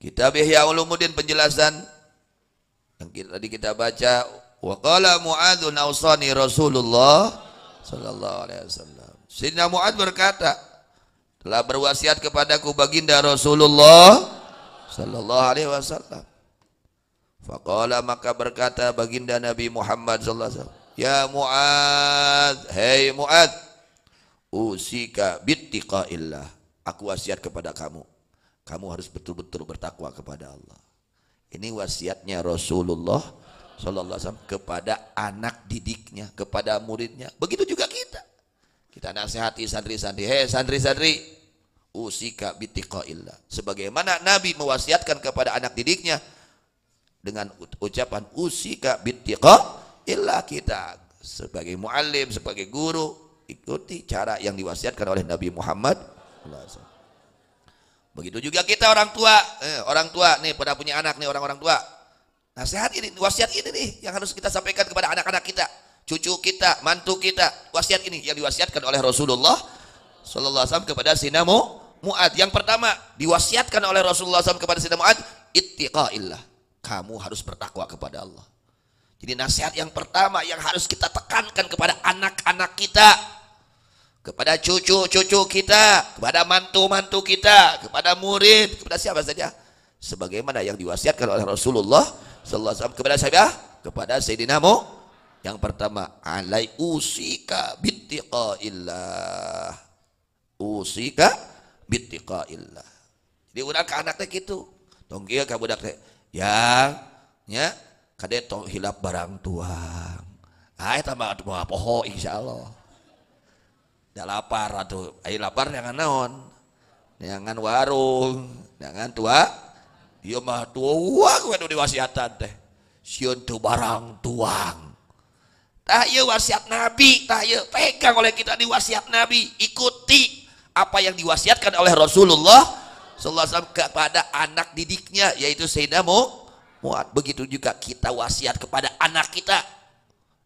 Kitab Ihya Ulumuddin penjelasan yang tadi kita baca, wa qala Mu'adzun awsani Rasulullah sallallahu alaihi wasallam. Sayyidina Mu'adz berkata, telah berwasiat kepadaku baginda Rasulullah sallallahu alaihi wasallam. Faqala, maka berkata baginda Nabi Muhammad sallallahu alaihi wasallam, ya Mu'adz, hei Mu'adz, usika bittiqaillah, aku wasiat kepada kamu, kamu harus betul-betul bertakwa kepada Allah. Ini wasiatnya Rasulullah sallallahu alaihi wasallam kepada anak didiknya, kepada muridnya. Begitu juga kita. Kita nasihati santri-santri, hei santri-santri, usika bittiqaillah. Sebagaimana Nabi mewasiatkan kepada anak didiknya dengan ucapan usika bittiqaillah, kita sebagai muallim, sebagai guru, ikuti cara yang diwasiatkan oleh Nabi Muhammad sallallahu alaihi wasallam. Begitu juga kita orang tua nih, pada punya anak nih, orang-orang tua. Nasihat ini, wasiat ini nih yang harus kita sampaikan kepada anak-anak kita, cucu kita, mantu kita. Wasiat ini yang diwasiatkan oleh Rasulullah sallallahu alaihi wasallam kepada Sayyidina Mu'adz. Yang pertama diwasiatkan oleh Rasulullah SAW kepada Sayyidina Mu'adz, ittiqaillah, kamu harus bertakwa kepada Allah. Jadi nasihat yang pertama yang harus kita tekankan kepada anak-anak kita, kepada cucu-cucu kita, kepada mantu-mantu kita, kepada murid, kepada siapa saja, sebagaimana yang diwasiatkan oleh Rasulullah sallallahu alaihi wasallam kepada siapa? Kepada Sayyidina yang pertama, alai usika bittiqaillah, usika bittiqaillah. Jadi urang ka anak teh kitu, tong kieu ka budak teh, yang nya kade tong hilap barang tuang, eta mah poho insyaallah. Da lapar atuh, ai lapar jangan naon, jangan warung, jangan tua, ieu mah tua kudu diwasiatan teh, sieun teu barang tuang. Tah ieu wasiat Nabi, tah ieu pegang oleh kita di wasiat Nabi, ikuti apa yang diwasiatkan oleh Rasulullah sallallahu alaihi wasallam kepada anak didiknya, yaitu Sayyidina Mu'adz. Begitu juga kita wasiat kepada anak kita,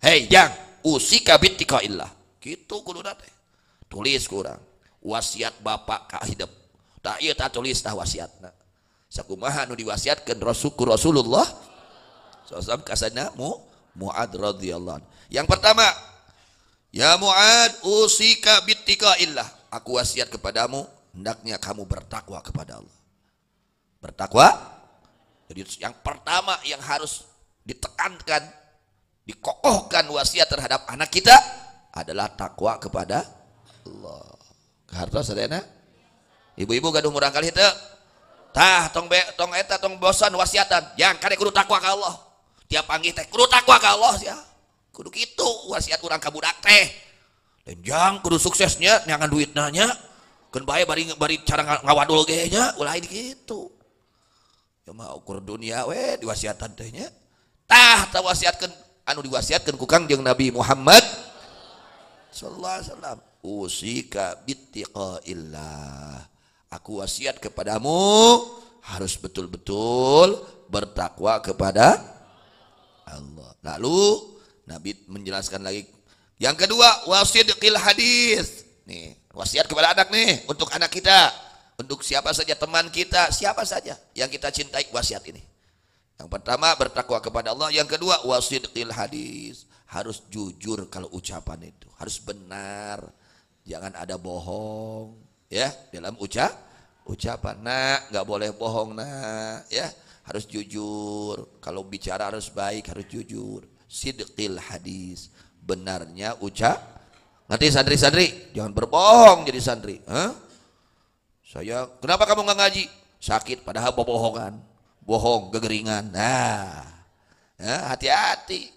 hei jang, usika bittiqaillah, kitu kuduna teh. Tulis kurang wasiat bapak ka hidup, tah ieu tah tulis tah wasiatna sakumaha nu diwasiatkeun Rasulullah sallallahu alaihi wasallam ka Sayyidina Mu'adz radhiyallahu anhu. Yang pertama, ya Mu'adz, usika bittiqaillah, aku wasiat kepadamu hendaknya kamu bertakwa kepada Allah. Bertakwa. Jadi yang pertama yang harus ditekankan, dikokohkan wasiat terhadap anak kita adalah takwa kepada Allah. Harta sadayana ibu-ibu gaduh murang kali teu tah tong eta tong bosan wasiatan yang kade kudu takwa ka Allah, tiap panggih teh kudu takwa ka Allah sia, kudu kitu wasiat urang ka budak teh. Dan jang kudu suksesnya nyangan duitna nya keun bae bari cara ngawadul ge nya ulah kitu. Ya mah ukur dunia we diwasiatan teh nya, tah wasiatkeun anu diwasiatkeun ku Kangjeng Nabi Muhammad sallallahu alaihi wasallam, usika bittiqaillah, aku wasiat kepadamu harus betul-betul bertakwa kepada Allah. Lalu Nabi menjelaskan lagi yang kedua, wasidqil hadis. Nih wasiat kepada anak nih, untuk anak kita, untuk siapa saja, teman kita, siapa saja yang kita cintai, wasiat ini. Yang pertama bertakwa kepada Allah, yang kedua wasidqil hadis, harus jujur kalau ucapan itu, harus benar, jangan ada bohong ya dalam ucapan. Nak, nggak boleh bohong nak ya, harus jujur, kalau bicara harus baik, harus jujur. Sidqil hadis, benarnya ngerti santri-santri, jangan berbohong jadi santri. Saya, kenapa kamu nggak ngaji? Sakit, padahal bohongan, bohong, gegeringan. Nah ya, hati-hati.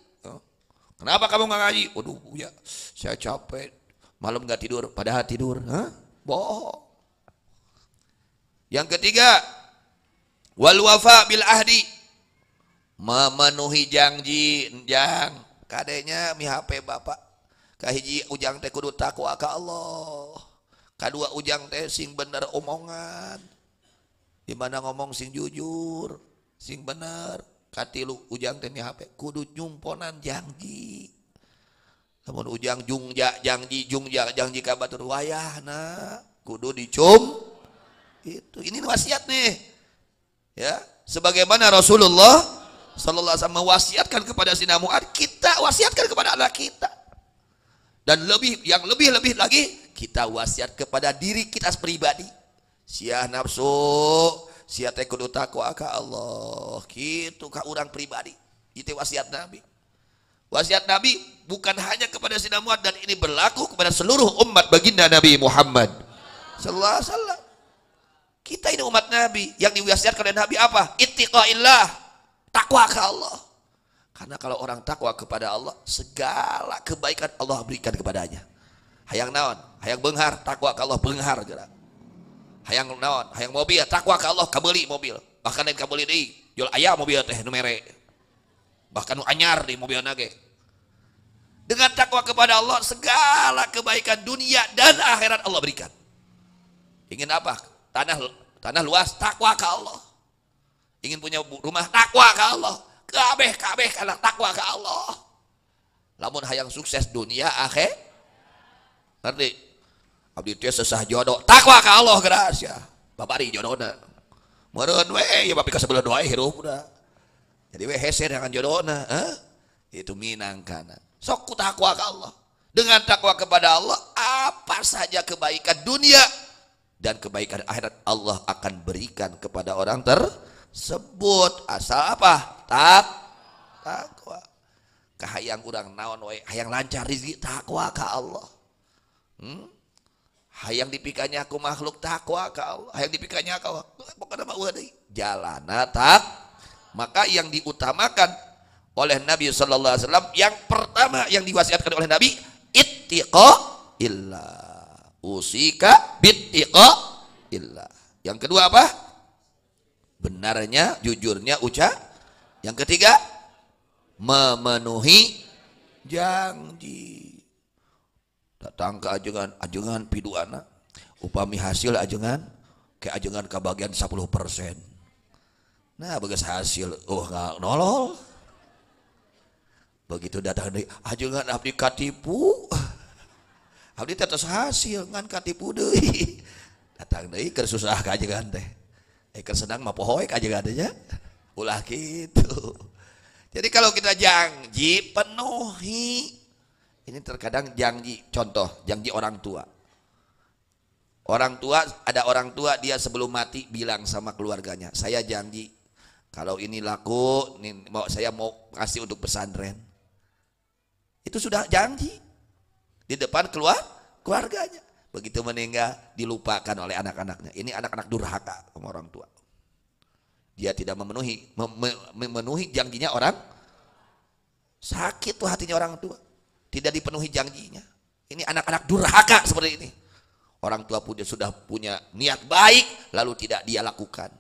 Kenapa kamu nggak ngaji? Waduh ya, saya capek, malam nggak tidur, padahal tidur. Bohong. Yang ketiga, wal wafa bil ahdi, memenuhi janji. Kadenya mi HP bapak kahiji ujang teh kudu takwa ka Allah, kadua ujang teh sing bener omongan, dimana ngomong sing jujur, sing bener. Katilu ujang teh mi HP kudu nyumponan janji. Namun ujang janji ka batur wayahna kudu dicum. Itu ini wasiat nih. Ya, sebagaimana Rasulullah sallallahu alaihi wasallam mewasiatkan kepada Sayyidina Mu'adz, kita wasiatkan kepada anak kita. Dan yang lebih lagi, kita wasiat kepada diri kita pribadi. Sia nafsu, sia teh kudu takwa ka Allah. Kitu ka urang pribadi. Itu wasiat Nabi. Wasiat Nabi bukan hanya kepada Sayyidina Mu'adz, dan ini berlaku kepada seluruh umat baginda Nabi Muhammad sallallahu alaihi wasallam. Kita ini umat Nabi, yang diwasiatkan oleh Nabi apa? Ittaqaillah, takwa ke Allah. Karena kalau orang takwa kepada Allah, segala kebaikan Allah berikan kepadanya. Hayang naon, hayang beunghar, takwa ke Allah beunghar geura. Hayang naon, hayang mobil, takwa ke Allah kabeuli mobil. Bahkan lain kabeuli deui, jual aya mobil teh nu mere. Bahkan nu anyar di mobil nage. Dengan takwa kepada Allah, segala kebaikan dunia dan akhirat Allah berikan. Ingin apa? Tanah luas, takwa ke Allah. Ingin punya rumah, takwa ke Allah. Kabeh karena takwa ke Allah. Lamun hayang sukses dunia akhir, ngerti? Abdi teh sesah jodoh, takwa ke Allah geras ya. Babari jodohna. Meureun we ya bapi ka sebelah doa hirupna. Jadi we hese dengan jodohna, itu minangkana. Sok ku takwa ke Allah. Dengan takwa kepada Allah, apa saja kebaikan dunia dan kebaikan akhirat Allah akan berikan kepada orang tersebut. Asal apa? Takwa. Kahayang urang naon we, hayang lancar rezeki, takwa ka Allah. Hayang dipikanya aku makhluk, takwa ka Allah. Hayang dipikanya ka Allah, pokona mah eueuh deui. Jalana maka yang diutamakan oleh Nabi sallallahu alaihi wasallam, yang pertama yang diwasiatkan oleh Nabi, ittaqaillah. Usika bittiqaillah. Yang kedua apa? Benarnya, jujurnya ucap. Yang ketiga, memenuhi janji. Datang ke ajengan piduana, upami hasil ajengan ke ajengan kebagian 10%. Nah, begas hasil nggak nolol. Begitu datang dari ajengan abdi katipu, abdi tetes hasil ngan katipu deui. Datang deui keur susah ka ajengan teh. Keur senang mah pohoe ka ajengan teh nya. Ulah kitu. Jadi kalau kita janji penuhi. Ini terkadang janji, contoh janji orang tua. Ada orang tua dia sebelum mati bilang sama keluarganya, saya janji kalau ini laku, saya mau kasih untuk pesantren. Itu sudah janji di depan keluarganya. Begitu meninggal dilupakan oleh anak-anaknya. Ini anak-anak durhaka sama orang tua. Dia tidak memenuhi janjinya orang. Sakit tuh hatinya orang tua. Tidak dipenuhi janjinya. Ini anak-anak durhaka seperti ini. Orang tua sudah punya niat baik lalu tidak dia lakukan.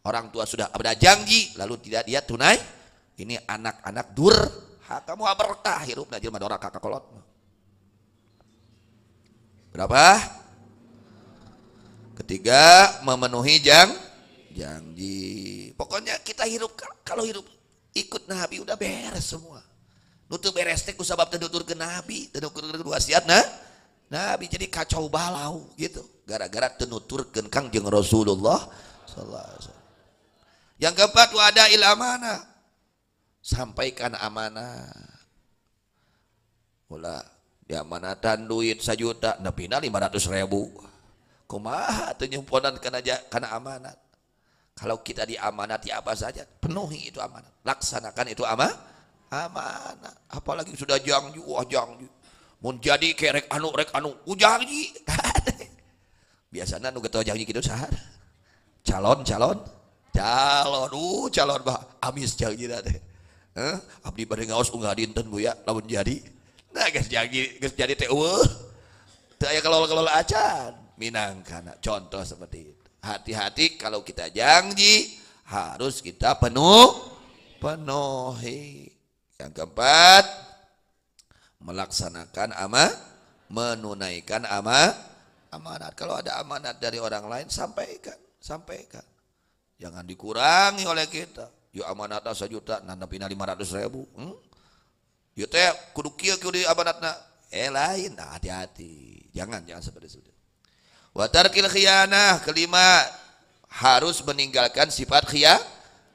Orang tua sudah ada janji lalu tidak dia tunai. Ini anak-anak durhaka. Kamu berkah hirupna jelema doraka kakolot. Berapa? Ketiga, memenuhi janji. Pokoknya kita hirup, kalau hirup ikut Nabi udah beres semua. Nutu beres teh ku sabab teu nuturkeun Nabi, teu nuturkeun wasiat Nabi, jadi kacau balau gitu. Gara-gara teu nuturkeun Kangjeng Rasulullah sallallahu alaihi wasallam. Yang keempat, wa'ada'il amanah. Sampaikan amanah. Ulah diamanatan duit 1 juta, nepina 500.000. Kumaha teu nyumponan kana amanat. Kalau kita diamanati apa saja, penuhi itu amanat. Laksanakan itu amanat. Apalagi sudah janji, janji. Mun jadi kerek anu janji. Biasana nu getol janji kitu saha? Calon bah amis janji teh. Abdi bade ngaos unggah dinten Bu ya, lamun jadi. Nah, geus jadi teh eueuh. Teu aya kalol-kalol acan, minangkana. Contoh seperti itu. Hati-hati kalau kita janji harus kita penuhi. Yang keempat, melaksanakan menunaikan amanat. Kalau ada amanat dari orang lain sampaikan. Jangan dikurangi oleh kita. Yuk amanatna 1 juta, nandapina 500.000. Yuk teh kudu kieu di amanatna. Lain, hati-hati. Jangan seperti itu. Wa tarkil khiyanah, kelima, harus meninggalkan sifat khianat.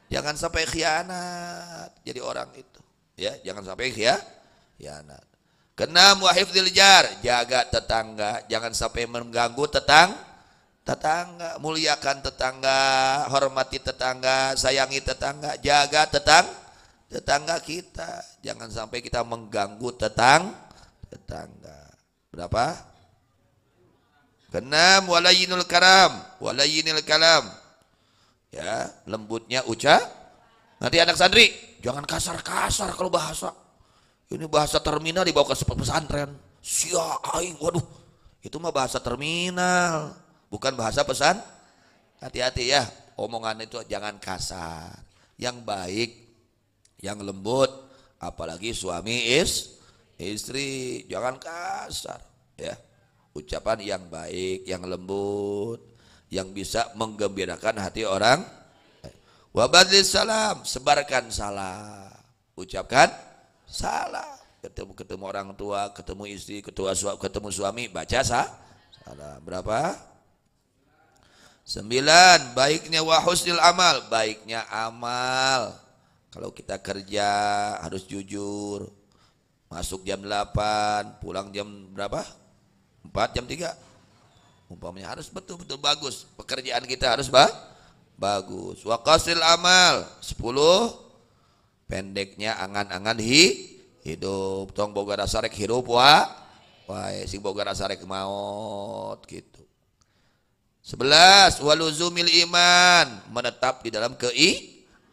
Jangan sampai khianat jadi orang itu. Ya, jangan sampai khianat. Keenam, wa hifdzil jar, jaga tetangga, jangan sampai mengganggu tetangga, muliakan tetangga, hormati tetangga, sayangi tetangga, jaga tetangga kita, jangan sampai kita mengganggu tetangga. Berapa? Keenam, walayinul kalam, ya, lembutnya ucap. Nanti anak santri jangan kasar-kasar kalau bahasa. Ini bahasa terminal dibawa ke pesantren. Sia aing, waduh. Itu mah bahasa terminal, bukan bahasa pesan. Hati-hati ya, omongan itu jangan kasar. Yang baik, yang lembut, apalagi suami istri, jangan kasar ya. Ucapan yang baik, yang lembut, yang bisa menggembirakan hati orang. Wabadlis salam, sebarkan salam, ucapkan salam, ketemu orang tua, ketemu istri, ketemu suami, baca salam. Berapa? 9, baiknya wa husnil amal, baiknya amal. Kalau kita kerja harus jujur, masuk jam 8, pulang jam berapa? 4, jam 3. Umpamanya harus betul-betul bagus, pekerjaan kita harus bagus. Wa qasil amal, 10, pendeknya angan-angan hidup. Tong boga rasa rek hidup wae sing boga rasa rek maut gitu. 11, waluzumil iman, menetap di dalam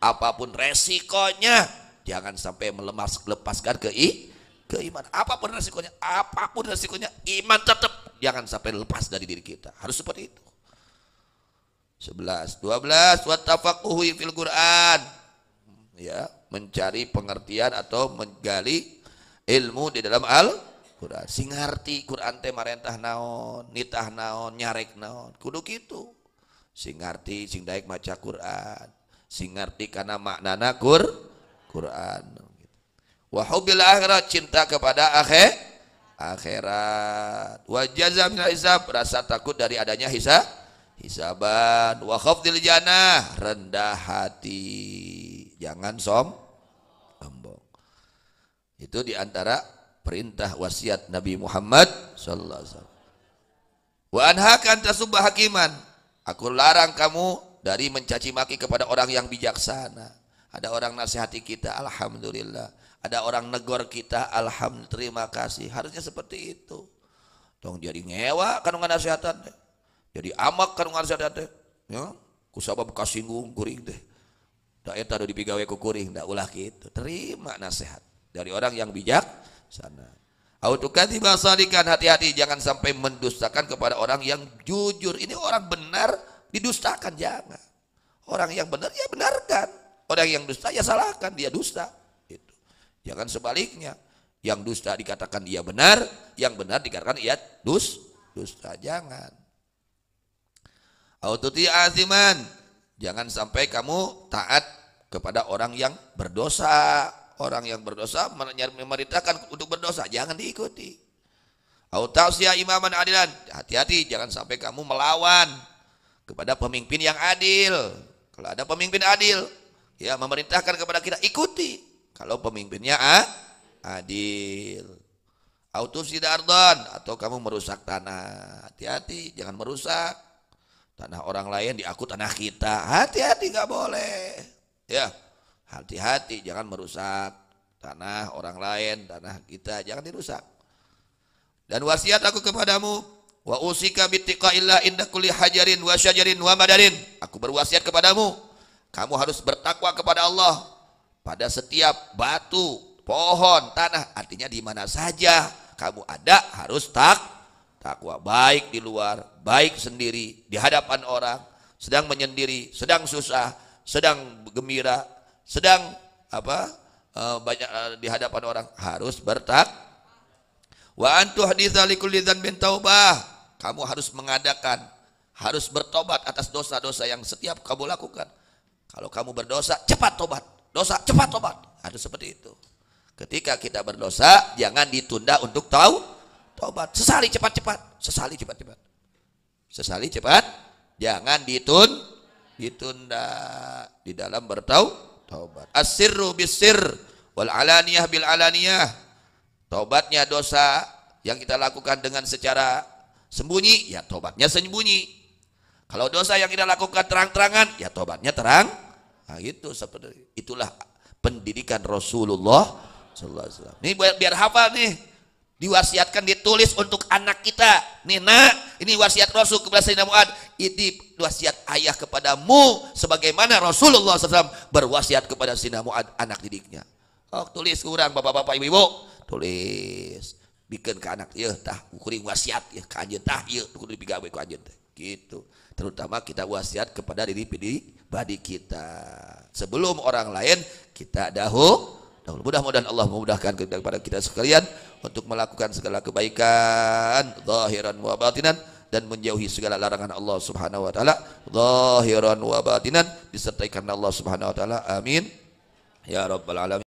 apapun resikonya, jangan sampai melepaskan keimanan. Apapun resikonya, iman tetap jangan sampai lepas dari diri kita. Harus seperti itu. 11, 12, wattafaqquhu fil Quran. Ya, mencari pengertian atau menggali ilmu di dalam Al-Quran. Sing ngarti Quran teh marentah naon, nitah naon, nyarek naon. Kudu kitu. Sing ngarti, sing daek maca Quran. Sing ngarti kana maknana Quran. Wa hubbil akhirat, cinta kepada akhirat. Wa jaza minal hisab, rasa takut dari adanya hisaban. Wa khafdil jannah, rendah hati, jangan sombong. Itu diantara perintah wasiat Nabi Muhammad sallallahu alaihi wasallam. Wa anhakan tasubba hakiman, aku larang kamu dari mencaci maki kepada orang yang bijaksana. Ada orang nasihati kita, alhamdulillah. Ada orang negor kita, alhamdulillah, terima kasih. Harusnya seperti itu. Dong jadi ngewa kan nganasihatan deh. Jadi amak kan nganasihatan deh. Ya, kusabab bekas singgung kuring deh. Da eta do dipigawe ku kuring, da ulah kitu. Terima nasihat dari orang yang bijaksana. Autukatiba sadikan, hati-hati jangan sampai mendustakan kepada orang yang jujur. Ini orang benar didustakan, jangan. Orang yang benar ya benarkan. Orang yang dusta ya salahkan, dia dusta. Itu. Jangan sebaliknya. Yang dusta dikatakan dia benar, yang benar dikatakan ia dusta. Jangan. Aututi aziman, jangan sampai kamu taat kepada orang yang berdosa. Orang yang berdosa memerintahkan untuk berdosa, jangan diikuti. Autausia imaman adilan, hati-hati jangan sampai kamu melawan kepada pemimpin yang adil. Kalau ada pemimpin adil, ya memerintahkan kepada kita ikuti. Kalau pemimpinnya adil. Autufsida ardhan, atau kamu merusak tanah, hati-hati jangan merusak tanah orang lain diaku tanah kita. Hati-hati, nggak boleh. Ya, hati-hati jangan merusak tanah orang lain, tanah kita jangan dirusak. Dan wasiat aku kepadamu, wa usika bittiqaillah inda kulli hajarin wa syajarin wa madarin. Aku berwasiat kepadamu, kamu harus bertakwa kepada Allah pada setiap batu, pohon, tanah. Artinya di mana saja kamu ada harus takwa, baik di luar, baik sendiri, di hadapan orang, sedang menyendiri, sedang susah, sedang gembira, sedang banyak di hadapan orang, harus bertakwa. Wa antu haditsa likulli dzanbin taubah, kamu harus mengadakan, harus bertobat atas dosa-dosa yang setiap kamu lakukan. Kalau kamu berdosa, cepat tobat. Dosa, cepat tobat. Harus seperti itu. Ketika kita berdosa, jangan ditunda untuk tobat. Sesali cepat-cepat. Sesali cepat-cepat. Sesali cepat, jangan ditunda di dalam bertaubat. As-sirru bis-sirr wal alaniyah bil alaniyah. Taubatnya dosa yang kita lakukan dengan secara sembunyi, ya tobatnya sembunyi. Kalau dosa yang kita lakukan terang-terangan, ya tobatnya terang. Nah, itu seperti itulah pendidikan Rasulullah sallallahu alaihi wasallam. Ini biar hafal nih. Diwasiatkan, ditulis untuk anak kita. Nih nak, ini wasiat Rasul kepada Sayyidina Mu'ad. Ini wasiat ayah kepadamu sebagaimana Rasulullah SAW berwasiat kepada Sayyidina Mu'ad, anak didiknya. Oh, tulis kurang bapak-bapak ibu-ibu, tulis. Bikin ke anak, ya tah ukuring wasiat ya ka anjeun tah ieu kudu dipigawe ku anjeun teh. Gitu. Terutama kita wasiat kepada diri pribadi kita. Sebelum orang lain kita dahulu. Mudah-mudahan Allah memudahkan kepada kita sekalian untuk melakukan segala kebaikan zahiran wa batinan dan menjauhi segala larangan Allah Subhanahu wa taala zahiran wa batinan, disertai karena Allah Subhanahu wa taala. Amin ya rabbal alamin.